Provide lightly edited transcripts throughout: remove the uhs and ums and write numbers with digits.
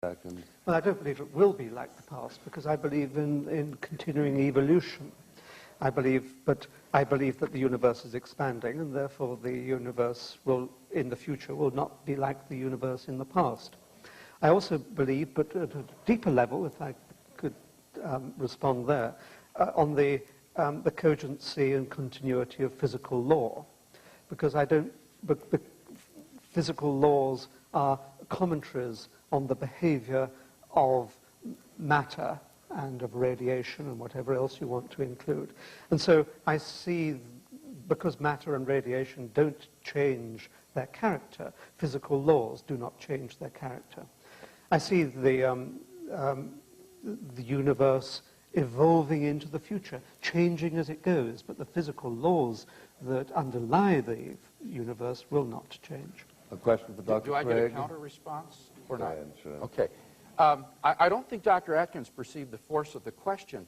Atkins. Well, I don't believe it will be like the past because I believe in continuing evolution. I believe that the universe is expanding and therefore the universe will, in the future, will not be like the universe in the past. I also believe, but at a deeper level, if I could respond there, on the cogency and continuity of physical law, because physical laws are commentaries on the behavior of matter and of radiation and whatever else you want to include. And so I see, because matter and radiation don't change their character, physical laws do not change their character. I see the universe evolving into the future, changing as it goes, but the physical laws that underlie the universe will not change. A question for Dr. Do I Craig? get a counter response or not? Ahead, sure. Okay. I don't think Dr. Atkins perceived the force of the question.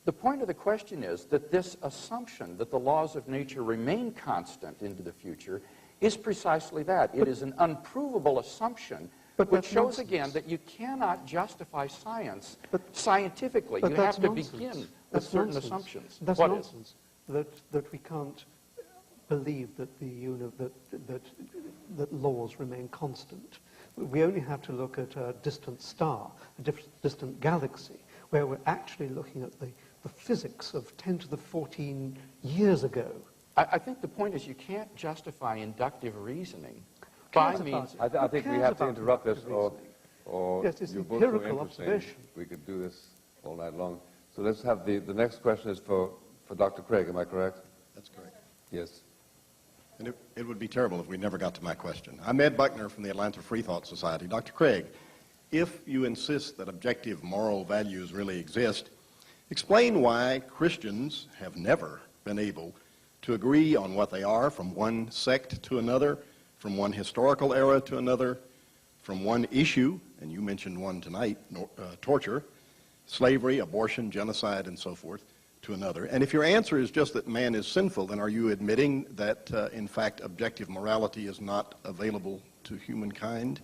The point of the question is that this assumption that the laws of nature remain constant into the future is precisely that. It is an unprovable assumption, which shows again that you cannot justify science scientifically. You have to begin with certain assumptions. That's what nonsense. That we can't believe that that laws remain constant. We only have to look at a distant star, a distant galaxy, where we're actually looking at the physics of 10 to the 14 years ago. I think the point is you can't justify inductive reasoning by means... I think we have to interrupt this, or yes, it's you're both so empirical interesting. observation. We could do this all night long. So let's have the next question is for Dr. Craig, am I correct? That's correct. Yes. And it would be terrible if we never got to my question. I'm Ed Buckner from the Atlanta Free Thought Society. Dr. Craig, if you insist that objective moral values really exist, explain why Christians have never been able to agree on what they are from one sect to another, from one historical era to another, from one issue, and you mentioned one tonight, torture, slavery, abortion, genocide, and so forth, to another. And if your answer is just that man is sinful, then are you admitting that, in fact, objective morality is not available to humankind?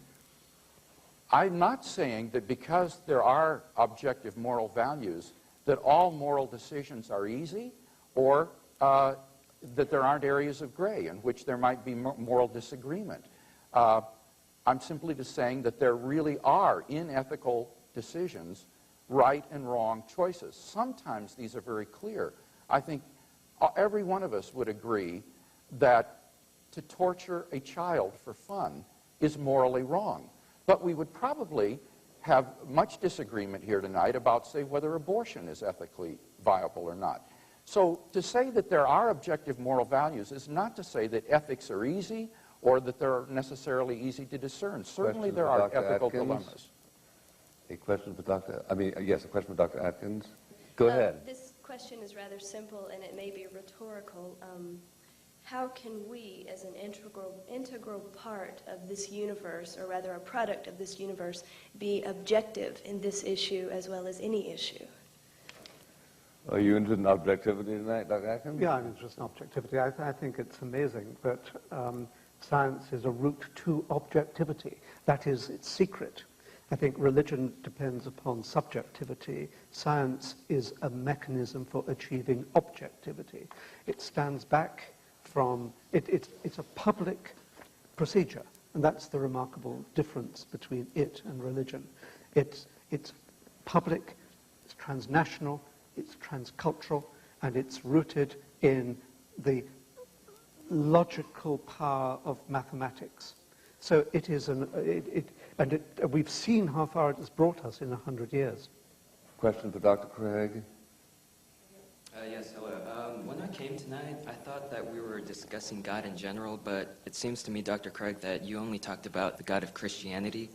I'm not saying that because there are objective moral values that all moral decisions are easy, or that there aren't areas of gray in which there might be moral disagreement. I'm simply just saying that there really are, in ethical decisions, right and wrong choices. Sometimes these are very clear. I think every one of us would agree that to torture a child for fun is morally wrong. But we would probably have much disagreement here tonight about, say, whether abortion is ethically viable or not. So to say that there are objective moral values is not to say that ethics are easy or that they're necessarily easy to discern. Certainly there are ethical dilemmas. A question for yes, a question for Dr. Atkins. Go ahead. This question is rather simple and it may be rhetorical. How can we, as an integral part of this universe, or rather a product of this universe, be objective in this issue as well as any issue? Are you interested in objectivity tonight, Dr. Atkins? Yeah, I'm interested in objectivity. I think it's amazing that science is a route to objectivity. That is its secret. I think religion depends upon subjectivity. Science is a mechanism for achieving objectivity. It stands back from, it's a public procedure, and that's the remarkable difference between it and religion. It's public, it's transnational, it's transcultural, and it's rooted in the logical power of mathematics. So it is we've seen how far it has brought us in 100 years. Question for Dr. Craig. Yes, hello. When I came tonight, I thought that we were discussing God in general, but it seems to me, Dr. Craig, that you only talked about the God of Christianity.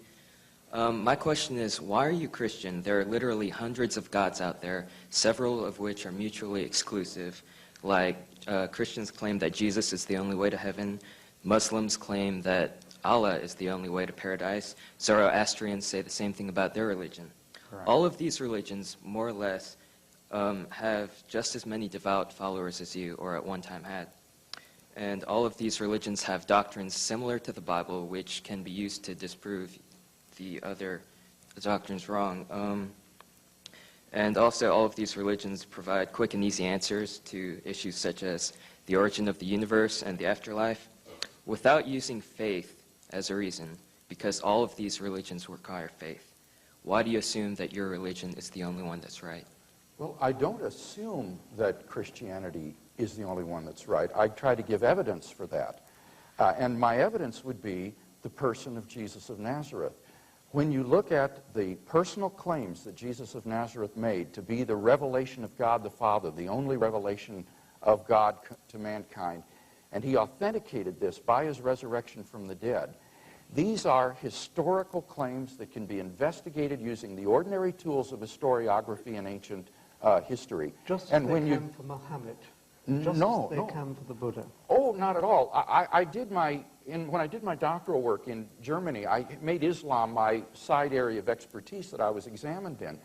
My question is, why are you Christian? There are literally hundreds of gods out there, several of which are mutually exclusive. Like Christians claim that Jesus is the only way to heaven. Muslims claim that Allah is the only way to paradise. Zoroastrians say the same thing about their religion. Correct. All of these religions, more or less, have just as many devout followers as you, or at one time had. And all of these religions have doctrines similar to the Bible, which can be used to disprove the other the doctrine's wrong. And also, all of these religions provide quick and easy answers to issues such as the origin of the universe and the afterlife, without using faith as a reason, because all of these religions require faith. Why do you assume that your religion is the only one that's right? Well, I don't assume that Christianity is the only one that's right. I try to give evidence for that. And my evidence would be the person of Jesus of Nazareth. When you look at the personal claims that Jesus of Nazareth made to be the revelation of God the Father, the only revelation of God to mankind, and he authenticated this by his resurrection from the dead, these are historical claims that can be investigated using the ordinary tools of historiography and ancient history. Just and as when they you can for Muhammad. No, Just as they no. can for the Buddha. Oh, not at all. When I did my doctoral work in Germany, I made Islam my side area of expertise that I was examined in.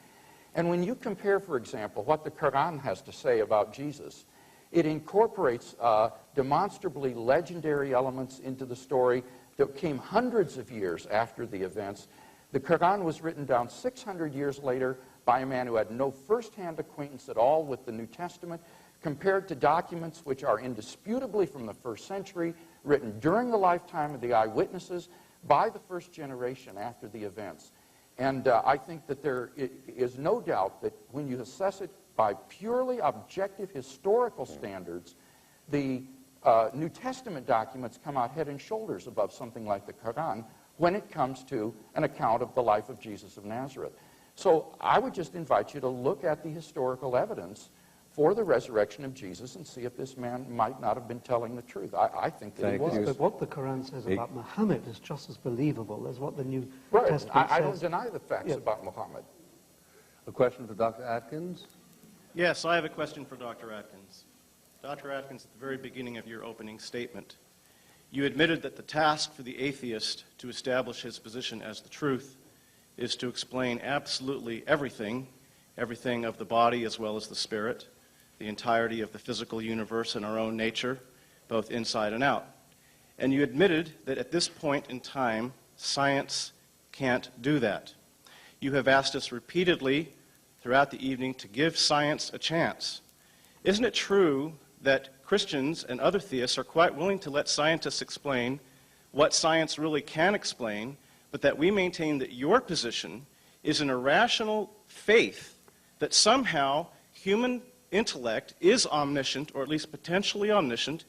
And when you compare, for example, what the Quran has to say about Jesus, it incorporates demonstrably legendary elements into the story that came hundreds of years after the events. The Quran was written down 600 years later by a man who had no first-hand acquaintance at all with the New Testament, compared to documents which are indisputably from the first century, written during the lifetime of the eyewitnesses by the first generation after the events. And I think that there is no doubt that when you assess it by purely objective historical standards, the New Testament documents come out head and shoulders above something like the Quran when it comes to an account of the life of Jesus of Nazareth. So I would just invite you to look at the historical evidence for the resurrection of Jesus and see if this man might not have been telling the truth. I think that he was. But what the Quran says about Muhammad is just as believable as what the New Right. Testament I says. don't deny the facts about Muhammad. A question for Dr. Atkins? Yes, I have a question for Dr. Atkins. Dr. Atkins, at the very beginning of your opening statement, you admitted that the task for the atheist to establish his position as the truth is to explain absolutely everything of the body as well as the spirit, the entirety of the physical universe and our own nature, both inside and out. And you admitted that at this point in time, science can't do that. You have asked us repeatedly throughout the evening to give science a chance. Isn't it true that Christians and other theists are quite willing to let scientists explain what science really can explain, but that we maintain that your position is an irrational faith that somehow human intellect is omniscient, or at least potentially omniscient,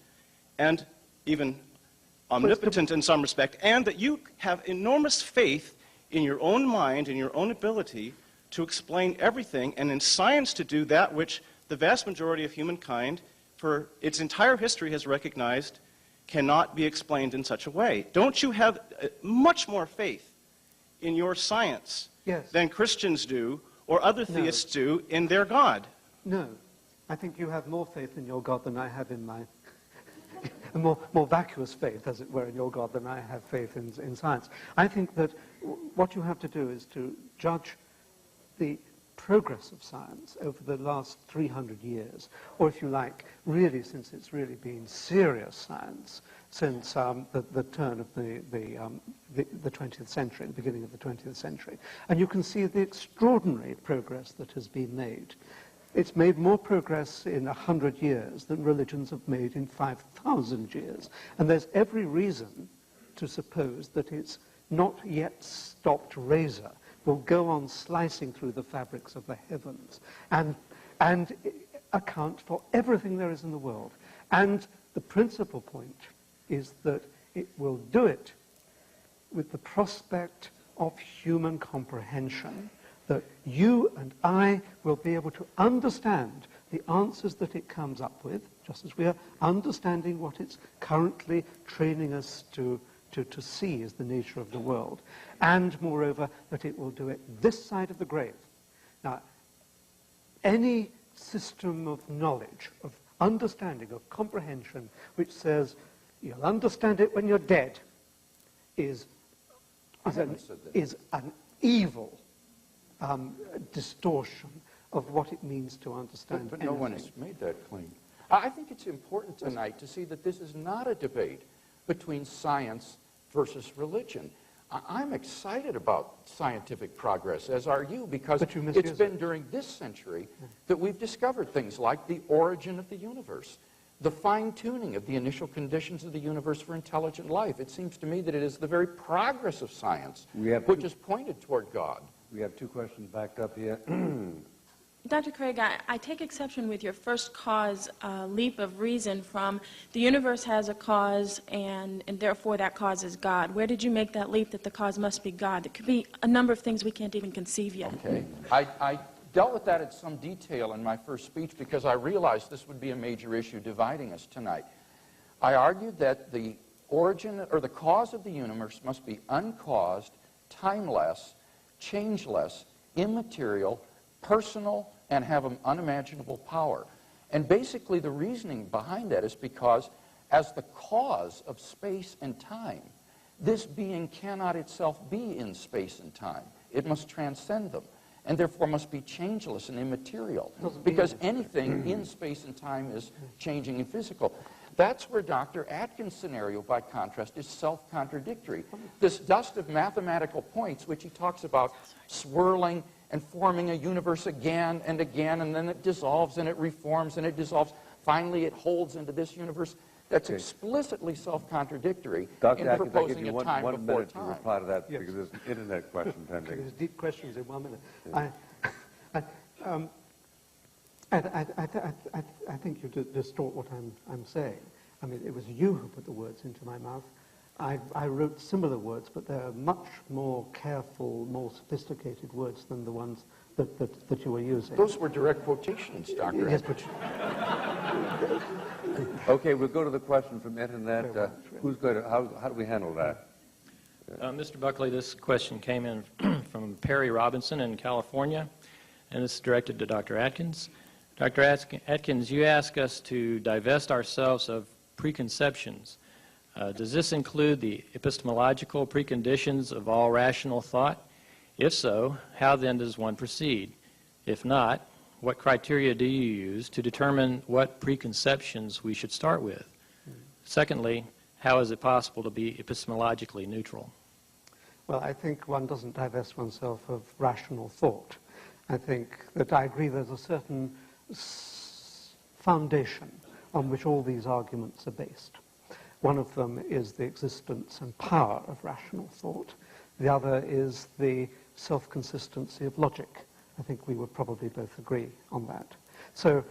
and even omnipotent in some respect, and that you have enormous faith in your own mind, in your own ability to explain everything, and in science to do that which the vast majority of humankind, for its entire history, has recognized cannot be explained in such a way. Don't you have much more faith in your science than Christians do, or other theists do, in their God? No. I think you have more faith in your God than I have in my... a more vacuous faith, as it were, in your God than I have faith in science. I think that what you have to do is to judge the progress of science over the last 300 years, or if you like, really since it's really been serious science since the turn of the 20th century, the beginning of the 20th century. And you can see the extraordinary progress that has been made. It's made more progress in 100 years than religions have made in 5,000 years. And there's every reason to suppose that it's not yet stopped razor will go on slicing through the fabrics of the heavens and account for everything there is in the world. And the principal point is that it will do it with the prospect of human comprehension, that you and I will be able to understand the answers that it comes up with, just as we are understanding what it's currently training us to see as the nature of the world, and moreover that it will do it this side of the grave. Now, any system of knowledge, of understanding, of comprehension, which says you'll understand it when you're dead, is an evil distortion of what it means to understand But no one has made that claim. I think it's important tonight to see that this is not a debate between science versus religion. I'm excited about scientific progress, as are you, because But you misuse it's been it. during this century that we've discovered things like the origin of the universe, the fine-tuning of the initial conditions of the universe for intelligent life. It seems to me that it is the very progress of science which is pointed toward God. We have two questions backed up here. Dr. Craig, I take exception with your first cause leap of reason from the universe has a cause and therefore that cause is God. Where did you make that leap that the cause must be God? There could be a number of things we can't even conceive yet. Okay. I dealt with that in some detail in my first speech because I realized this would be a major issue dividing us tonight. I argued that the origin or the cause of the universe must be uncaused, timeless, changeless, immaterial, personal, and have an unimaginable power. And basically the reasoning behind that is because as the cause of space and time, this being cannot itself be in space and time. It must transcend them, and therefore must be changeless and immaterial, because anything in space and time is changing and physical. That's where Dr. Atkins' scenario, by contrast, is self-contradictory. This dust of mathematical points, which he talks about swirling and forming a universe again and again, and then it dissolves and it reforms and it dissolves. Finally, it holds into this universe. That's explicitly self-contradictory in Dr. Atkins, I'll give proposing you a time one before minute to time. reply to that Yes. because there's an internet question pending. There's deep questions in 1 minute. I think you distort what I'm saying. I mean, it was you who put the words into my mouth. I wrote similar words, but they're much more careful, more sophisticated words than the ones that you were using. Those were direct quotations, Dr. Yes, Atkins. but Okay, we'll go to the question from internet. Who's going to, how do we handle that? Mr. Buckley, this question came in from Perry Robinson in California, and it's directed to Dr. Atkins. Dr. Atkins, you ask us to divest ourselves of preconceptions. Does this include the epistemological preconditions of all rational thought? If so, how then does one proceed? If not, what criteria do you use to determine what preconceptions we should start with? Secondly, how is it possible to be epistemologically neutral? well, I think one doesn't divest oneself of rational thought. I think that I agree there's a certain foundation on which all these arguments are based. One of them is the existence and power of rational thought. The other is the self-consistency of logic. I think we would probably both agree on that. So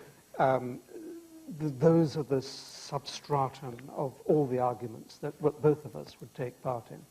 those are the substratum of all the arguments that both of us would take part in.